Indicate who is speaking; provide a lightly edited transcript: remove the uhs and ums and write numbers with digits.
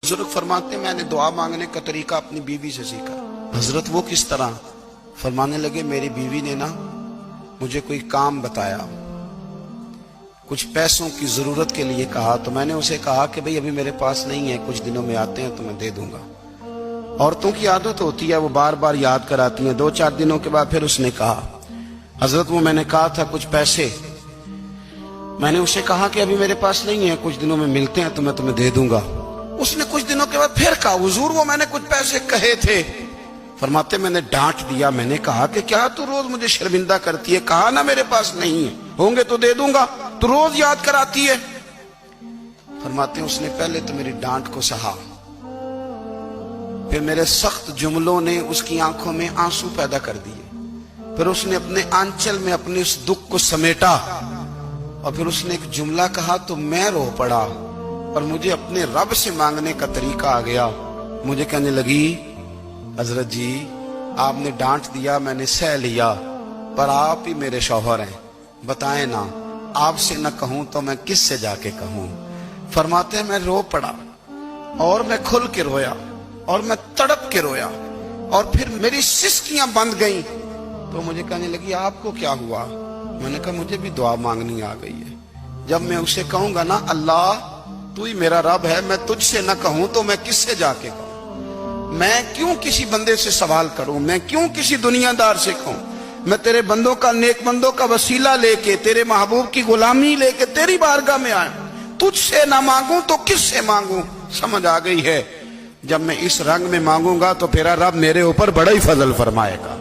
Speaker 1: بزرگ فرماتے ہیں میں نے دعا مانگنے کا طریقہ اپنی بیوی سے سیکھا۔ حضرت وہ کس طرح؟ فرمانے لگے میری بیوی نے نا مجھے کوئی کام بتایا، کچھ پیسوں کی ضرورت کے لیے کہا، تو میں نے اسے کہا کہ بھئی ابھی میرے پاس نہیں ہے، کچھ دنوں میں آتے ہیں تو میں دے دوں گا۔ عورتوں کی عادت ہوتی ہے وہ بار بار یاد کراتی ہیں۔ 2-4 دنوں کے بعد پھر اس نے کہا حضرت وہ میں نے کہا تھا کچھ پیسے، میں نے اسے کہا کہ ابھی میرے پاس نہیں ہے، کچھ دنوں میں ملتے ہیں تو میں تمہیں دے دوں گا۔ اس نے کچھ دنوں کے بعد پھر کہا حضور وہ میں نے کچھ پیسے کہے تھے۔ فرماتے میں نے ڈانٹ دیا، میں نے کہا کہ کیا تو روز مجھے شرمندہ کرتی ہے، کہا نا میرے پاس نہیں ہے، ہوں گے تو دے دوں گا، تو روز یاد کراتی ہے۔ فرماتے ہیں اس نے پہلے تو میری ڈانٹ کو سہا، پھر میرے سخت جملوں نے اس کی آنکھوں میں آنسو پیدا کر دیے، پھر اس نے اپنے آنچل میں اپنے اس دکھ کو سمیٹا، اور پھر اس نے ایک جملہ کہا تو میں رو پڑا، اور مجھے اپنے رب سے مانگنے کا طریقہ آ گیا۔ مجھے کہنے لگی حضرت جی آپ نے ڈانٹ دیا، میں نے سہ لیا، پر آپ ہی میرے شوہر ہیں، بتائیں نا آپ سے نہ کہوں تو میں کس سے جا کے کہوں۔ فرماتے ہیں میں رو پڑا، اور میں کھل کے رویا، اور میں تڑپ کے رویا، اور پھر میری سسکیاں بند گئیں۔ تو مجھے کہنے لگی آپ کو کیا ہوا؟ میں نے کہا مجھے بھی دعا مانگنی آ گئی ہے۔ جب میں اسے کہوں گا نا اللہ تو ہی میرا رب ہے، میں تجھ سے نہ کہوں تو میں کس سے جا کے کہوں؟ میں کیوں کسی بندے سے سوال کروں؟ میں کیوں کسی دنیا دار سے کہوں؟ میں تیرے بندوں کا، نیک بندوں کا وسیلہ لے کے، تیرے محبوب کی غلامی لے کے تیری بارگاہ میں آیا، تجھ سے نہ مانگوں تو کس سے مانگوں؟ سمجھ آ گئی ہے؟ جب میں اس رنگ میں مانگوں گا تو پھر رب میرے اوپر بڑا ہی فضل فرمائے گا۔